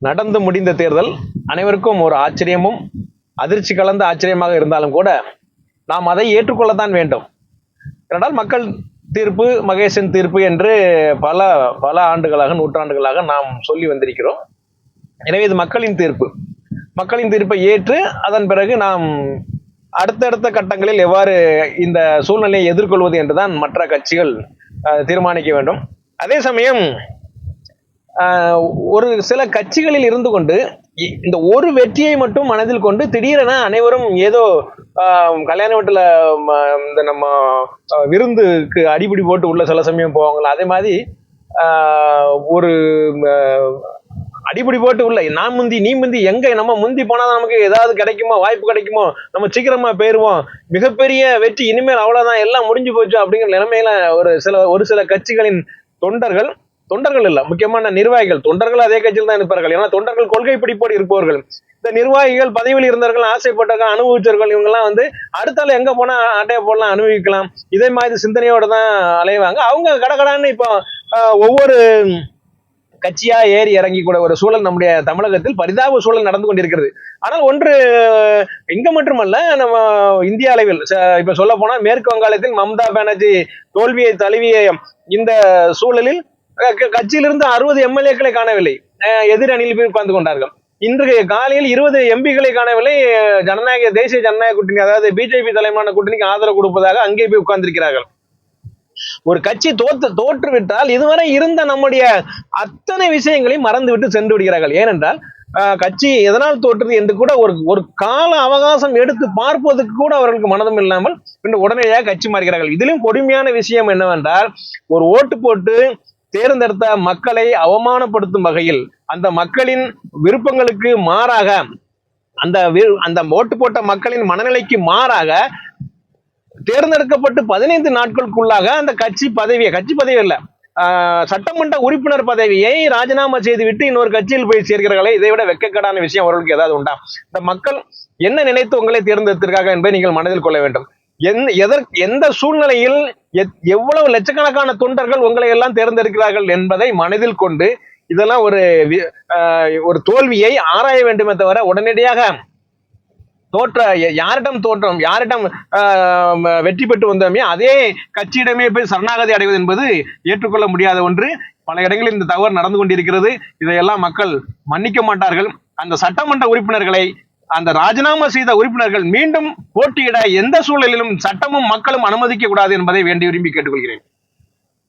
நடந்து முடிந்த தேர்தல் அனைவருக்கும் ஒரு ஆச்சரியமும் அதிர்ச்சி கலந்த ஆச்சரியமாக இருந்தாலும் கூட நாம் அதை ஏற்றுக்கொள்ளத்தான் வேண்டும். ஏனென்றால் மக்கள் தீர்ப்பு, மகேசன் தீர்ப்பு என்று பல பல ஆண்டுகளாக, நூற்றாண்டுகளாக நாம் சொல்லி வந்திருக்கிறோம். எனவே இது மக்களின் தீர்ப்பு. மக்களின் தீர்ப்பை ஏற்று அதன் பிறகு நாம் அடுத்தடுத்த கட்டங்களில் எவ்வாறு இந்த சூழ்நிலையை எதிர்கொள்வது என்றுதான் மற்ற கட்சிகள் தீர்மானிக்க வேண்டும். அதே சமயம் ஒரு சில கட்சிகளில் இருந்து கொண்டு இந்த ஒரு வெற்றியை மட்டும் மனதில் கொண்டு திடீரென அனைவரும் ஏதோ கல்யாண வீட்டுல இந்த நம்ம விருந்துக்கு அடிபிடி போட்டு உள்ள சில சமயம் போவாங்களா, அதே மாதிரி ஒரு அடிப்படி போட்டு உள்ள நான் முந்தி நீ முந்தி, எங்க நம்ம முந்தி போனாதான் நமக்கு ஏதாவது கிடைக்குமோ, வாய்ப்பு கிடைக்குமோ, நம்ம சீக்கிரமா போயிருவோம், மிகப்பெரிய வெற்றி இனிமேல் அவ்வளவுதான், எல்லாம் முடிஞ்சு போச்சு அப்படிங்கிற நிலைமையில ஒரு சில கட்சிகளின் தொண்டர்கள் இல்ல, முக்கியமான நிர்வாகிகள், தொண்டர்கள் அதே கட்சியில் தான் இருப்பார்கள். ஏன்னா தொண்டர்கள் கொள்கை பிடிப்போடு இருப்பவர்கள். இந்த நிர்வாகிகள் பதவியில் இருந்தவர்கள், ஆசைப்பட்டவர்கள், அனுபவிச்சவர்கள், இவங்கெல்லாம் அடுத்தால எங்க போனா அட்டையை போடலாம், அனுபவிக்கலாம், இதே மாதிரி சிந்தனையோட தான் அலைவாங்க. அவங்க கடகடான்னு இப்போ ஒவ்வொரு கட்சியா ஏறி இறங்கி கூட ஒரு சூழல் நம்முடைய தமிழகத்தில் பரிதாப சூழல் நடந்து கொண்டிருக்கிறது. ஆனால் ஒன்று இங்க மட்டுமல்ல, நம்ம இந்திய அளவில் இப்ப சொல்ல போனா மேற்கு வங்காளத்தில் மம்தா பானர்ஜி தோல்வியை தழுவிய இந்த சூழலில் கட்சியிலிருந்து 60 எம்எல்ஏக்களை காணவில்லை, எதிர் அணியில் போய் உட்கார்ந்து கொண்டார்கள். இன்றைய காலையில் 20 எம்பிக்களை காணவில்லை, தேசிய ஜனநாயக கூட்டணி, அதாவது பிஜேபி தலைமையான கூட்டணிக்கு ஆதரவு கொடுப்பதாக அங்கே போய் உட்கார்ந்திருக்கிறார்கள். ஒரு கட்சி தோற்று விட்டால் இதுவரை இருந்த நம்முடைய அத்தனை விஷயங்களையும் மறந்து விட்டு சென்று விடுகிறார்கள். ஏனென்றால் கட்சி எதனால் தோற்றது என்று கூட ஒரு கால அவகாசம் எடுத்து பார்ப்பதற்கு கூட அவர்களுக்கு மனதும் இல்லாமல் உடனடியாக கட்சி மாறுகிறார்கள். இதிலும் கொடுமையான விஷயம் என்னவென்றால், ஒரு ஓட்டு போட்டு தேர்ந்தெடுத்த மக்களை அவமானப்படுத்தும் வகையில், அந்த மக்களின் விருப்பங்களுக்கு மாறாக, அந்த ஓட்டு போட்ட மக்களின் மனநிலைக்கு மாறாக தேர்ந்தெடுக்கப்பட்டு 15 நாட்களுக்குள்ளாக அந்த கட்சி பதவி இல்ல, சட்டமன்ற உறுப்பினர் பதவியை ராஜினாமா செய்துவிட்டு இன்னொரு கட்சியில் போய் சேர்க்கிறார்களே, இதை விட வெட்கக்கேடான விஷயம் அவர்களுக்கு ஏதாவது உண்டா? இந்த மக்கள் என்ன நினைத்து உங்களை தேர்ந்தெடுத்திருக்காங்க என்பதை நீங்கள் மனதில் கொள்ள வேண்டும். எந்த சூழ்நிலையில் எவ்வளவு லட்சக்கணக்கான தொண்டர்கள் உங்களை எல்லாம் தேர்ந்தெடுக்கிறார்கள் என்பதை மனதில் கொண்டு இதெல்லாம் ஒரு தோல்வியை ஆராய வேண்டுமே தவிர, உடனடியாக யாரிடம் வெற்றி பெற்று வந்தோமே அதே கட்சியிடமே போய் சரணாகதி அடைவது என்பது ஏற்றுக்கொள்ள முடியாத ஒன்று. பல இடங்களில் இந்த தவறு நடந்து கொண்டிருக்கிறது. இதையெல்லாம் மக்கள் மன்னிக்க மாட்டார்கள். அந்த சட்டமன்ற உறுப்பினர்களை, அந்த ராஜினாமா செய்த உறுப்பினர்கள் மீண்டும் போட்டியிட எந்த சூழலிலும் சட்டமும் மக்களும் அனுமதிக்க கூடாது என்பதை வேண்டி விரும்பி கேட்டுக்கொள்கிறேன்.